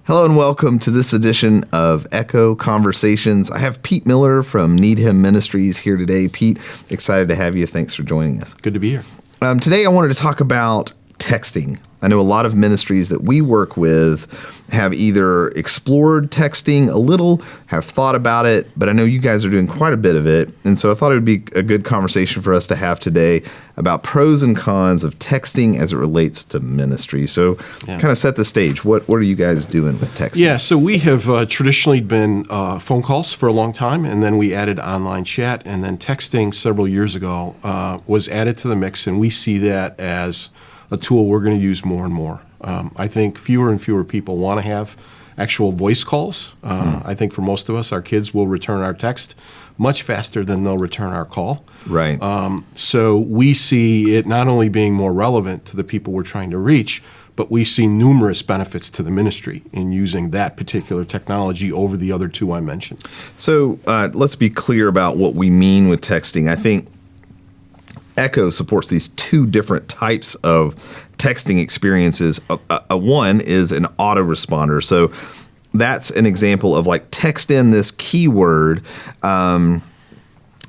Hello and welcome to this edition of Echo Conversations. I have Pete Miller from NeedHim Ministries here today. Pete, excited to have you. Thanks for joining us. Good to be here. Today I wanted to talk about texting. I know a lot of ministries that we work with have either explored texting a little, have thought about it, but I know you guys are doing quite a bit of it. And so I thought it would be a good conversation for us to have today about pros and cons of texting as it relates to ministry. So kind of set the stage. What are you guys doing with texting? Yeah, so we have traditionally been phone calls for a long time, and then we added online chat, and then texting several years ago was added to the mix, and we see that as a tool we're going to use more and more. I think fewer and fewer people want to have actual voice calls. I think for most of us, our kids will return our text much faster than they'll return our call. Right. So we see it not only being more relevant to the people we're trying to reach, but we see numerous benefits to the ministry in using that particular technology over the other two I mentioned. So let's be clear about what we mean with texting. I think Echo supports these two different types of texting experiences. One is an autoresponder. So that's an example of like text in this keyword, and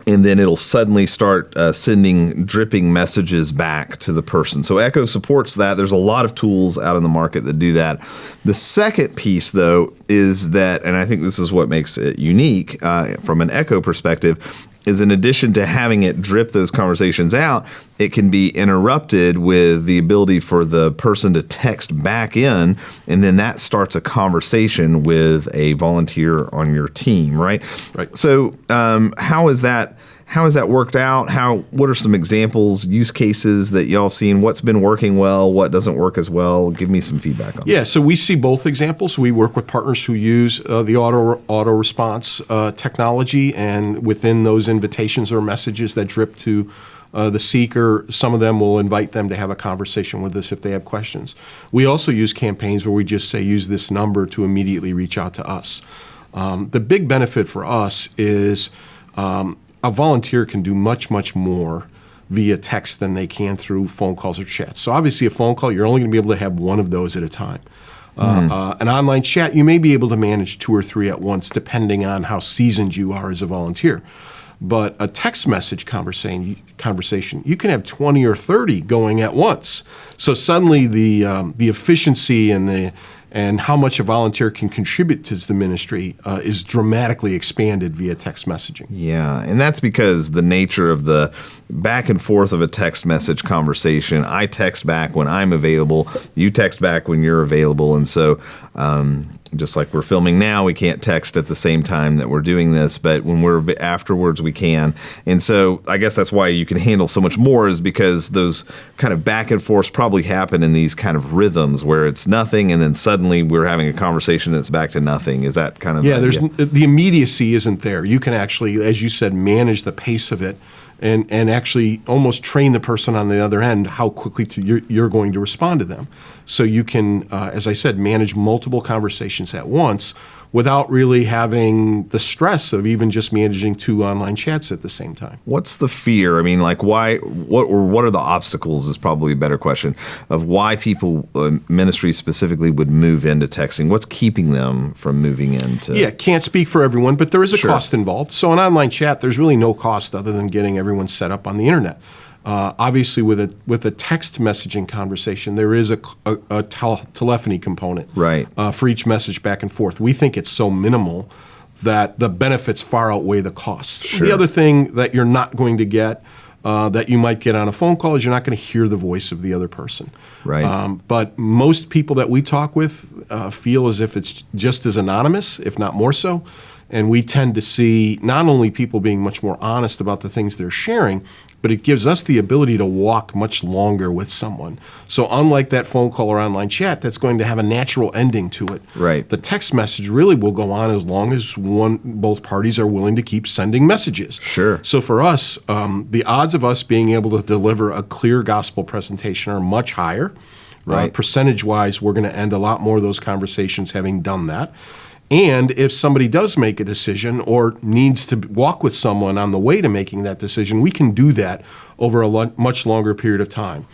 then it'll suddenly start sending dripping messages back to the person. So Echo supports that. There's a lot of tools out in the market that do that. The second piece, though, is that, and I think this is what makes it unique from an Echo perspective, is in addition to having it drip those conversations out, it can be interrupted with the ability for the person to text back in, and then that starts a conversation with a volunteer on your team, right? Right. So how has that worked out? What are some examples, use cases that y'all have seen? What's been working well? What doesn't work as well? Give me some feedback on that. Yeah, so we see both examples. We work with partners who use the auto response technology, and within those invitations or messages that drip to the seeker, some of them will invite them to have a conversation with us if they have questions. We also use campaigns where we just say, use this number to immediately reach out to us. The big benefit for us is a volunteer can do much, much more via text than they can through phone calls or chats. So obviously a phone call, you're only going to be able to have one of those at a time. An online chat, you may be able to manage 2 or 3 at once, depending on how seasoned you are as a volunteer. But a text message conversation, you can have 20 or 30 going at once. So suddenly the efficiency and how much a volunteer can contribute to the ministry is dramatically expanded via text messaging. Yeah, and that's because the nature of the back and forth of a text message conversation, I text back when I'm available, you text back when you're available, and so just like we're filming now, we can't text at the same time that we're doing this, but when we're afterwards, we can. And so I guess that's why you can handle so much more, is because those kind of back and forths probably happen in these kind of rhythms where it's nothing and then suddenly we're having a conversation that's back to nothing. Is that kind of the immediacy isn't there. You can actually, as you said, manage the pace of it and actually almost train the person on the other end how quickly you're going to respond to them. So you can, as I said, manage multiple conversations at once without really having the stress of even just managing 2 online chats at the same time. What's the fear? I mean, like what are the obstacles is probably a better question of why people, ministries specifically, would move into texting. What's keeping them from moving into? Yeah, can't speak for everyone, but there is a cost involved. So an online chat, there's really no cost other than getting everyone set up on the internet. Obviously, with a text messaging conversation, there is a telephony component for each message back and forth. We think it's so minimal that the benefits far outweigh the costs. Sure. The other thing that you're not going to get that you might get on a phone call is you're not going to hear the voice of the other person. Right. But most people that we talk with feel as if it's just as anonymous, if not more so. And we tend to see not only people being much more honest about the things they're sharing, but it gives us the ability to walk much longer with someone. So unlike that phone call or online chat, that's going to have a natural ending to it. Right. The text message really will go on as long as both parties are willing to keep sending messages. Sure. So for us, the odds of us being able to deliver a clear gospel presentation are much higher. Right. Percentage-wise, we're going to end a lot more of those conversations having done that. And if somebody does make a decision or needs to walk with someone on the way to making that decision, we can do that over a much longer period of time.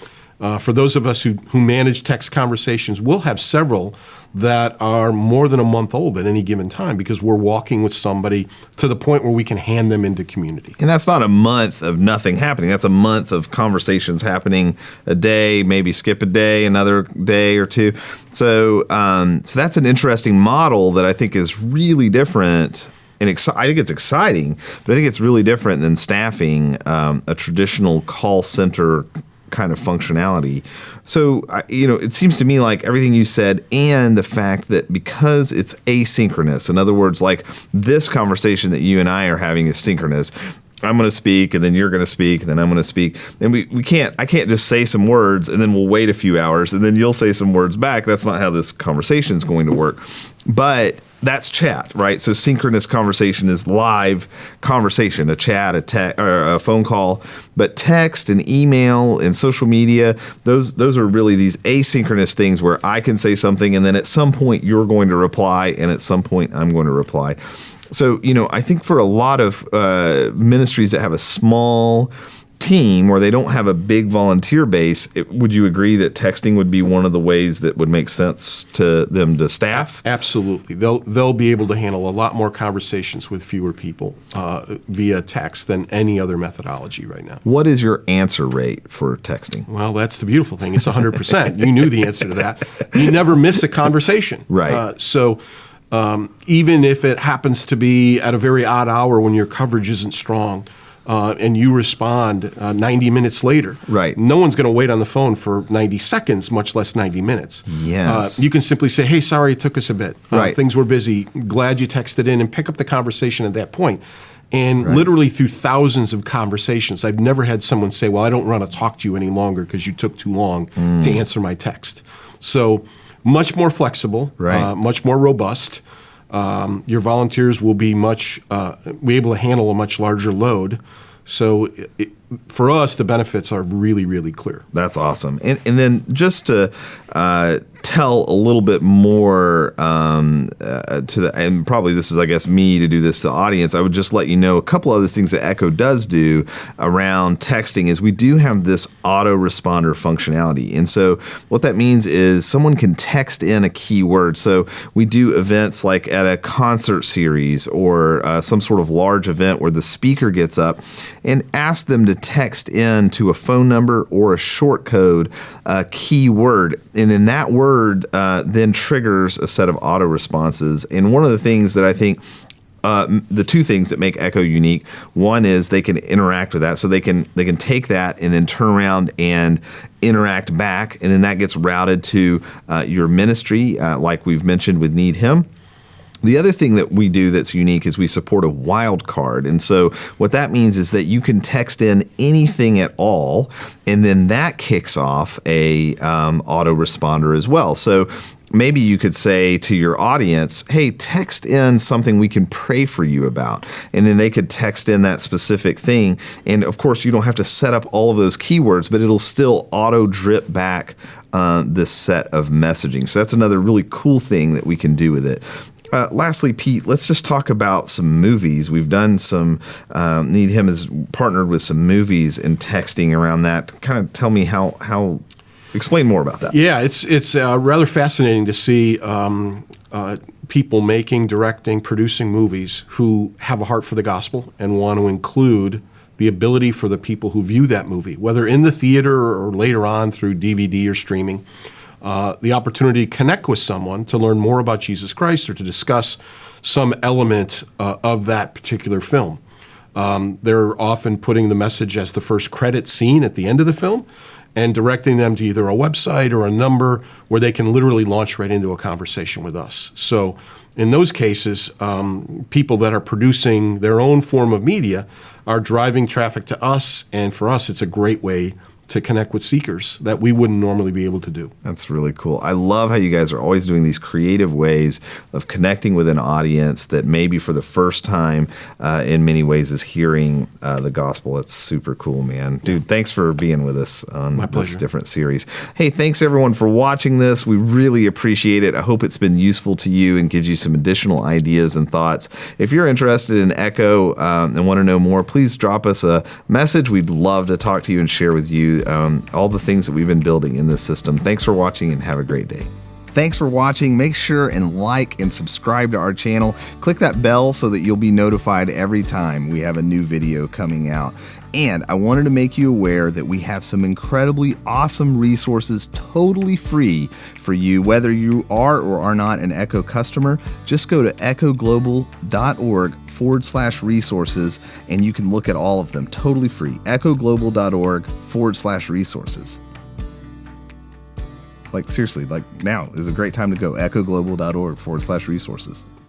For those of us who manage text conversations, we'll have several that are more than a month old at any given time because we're walking with somebody to the point where we can hand them into community. And that's not a month of nothing happening. That's a month of conversations happening a day, maybe skip a day, another day or two. So that's an interesting model that I think is really different. And I think it's exciting, but I think it's really different than staffing a traditional call center kind of functionality. So, it seems to me like everything you said and the fact that because it's asynchronous, in other words, like this conversation that you and I are having is synchronous. I'm going to speak and then you're going to speak and then I'm going to speak. And I can't just say some words and then we'll wait a few hours and then you'll say some words back. That's not how this conversation is going to work. But that's chat, right? So synchronous conversation is live conversation, a chat, or a phone call. But text and email and social media, those are really these asynchronous things where I can say something and then at some point you're going to reply and at some point I'm going to reply. So, I think for a lot of ministries that have a small team where they don't have a big volunteer base, would you agree that texting would be one of the ways that would make sense to them to staff? Absolutely. They'll be able to handle a lot more conversations with fewer people via text than any other methodology right now. What is your answer rate for texting? Well, that's the beautiful thing. It's 100%. You knew the answer to that. You never miss a conversation. Right. So even if it happens to be at a very odd hour when your coverage isn't strong, and you respond 90 minutes later. Right. No one's going to wait on the phone for 90 seconds, much less 90 minutes. Yes. You can simply say, hey, sorry, it took us a bit. Right. Things were busy. Glad you texted in, and pick up the conversation at that point. And literally through thousands of conversations, I've never had someone say, well, I don't want to talk to you any longer because you took too long to answer my text. So much more flexible, much more robust. Your volunteers will be be able to handle a much larger load. So for us, the benefits are really, really clear. That's awesome. And then just to tell a little bit more and probably this is, I guess, me to do this to the audience, I would just let you know a couple other things that Echo does do around texting is we do have this autoresponder functionality. And so what that means is someone can text in a keyword. So we do events like at a concert series or some sort of large event where the speaker gets up and asks them to text in to a phone number or a short code, a keyword. And then that word then triggers a set of auto responses. And one of the things that I think the two things that make Echo unique, one is they can interact with that. So they can take that and then turn around and interact back. And then that gets routed to your ministry, like we've mentioned with NeedHim. The other thing that we do that's unique is we support a wildcard. And so what that means is that you can text in anything at all, and then that kicks off a autoresponder as well. So maybe you could say to your audience, hey, text in something we can pray for you about. And then they could text in that specific thing. And of course, you don't have to set up all of those keywords, but it'll still auto drip back this set of messaging. So that's another really cool thing that we can do with it. Lastly, Pete, let's just talk about some movies. We've done some, NeedHim has partnered with some movies and texting around that. Kind of tell me how explain more about that. Yeah, it's rather fascinating to see people making, directing, producing movies who have a heart for the gospel and want to include the ability for the people who view that movie, whether in the theater or later on through DVD or streaming, the opportunity to connect with someone to learn more about Jesus Christ or to discuss some element of that particular film. They're often putting the message as the first credit scene at the end of the film and directing them to either a website or a number where they can literally launch right into a conversation with us. So in those cases, people that are producing their own form of media are driving traffic to us, and for us, it's a great way to connect with seekers that we wouldn't normally be able to do. That's really cool. I love how you guys are always doing these creative ways of connecting with an audience that maybe for the first time in many ways is hearing the gospel. That's super cool, man. Dude, thanks for being with us on this different series. Hey, thanks everyone for watching this. We really appreciate it. I hope it's been useful to you and gives you some additional ideas and thoughts. If you're interested in Echo and want to know more, please drop us a message. We'd love to talk to you and share with you all the things that we've been building in this system. Thanks for watching and have a great day. Thanks for watching. Make sure and like and subscribe to our channel. Click that bell so that you'll be notified every time we have a new video coming out. And I wanted to make you aware that we have some incredibly awesome resources totally free for you, whether you are or are not an Echo customer. Just go to echoglobal.org/resources and you can look at all of them totally free. echoglobal.org/resources. Like seriously, like now is a great time to go echoglobal.org/resources.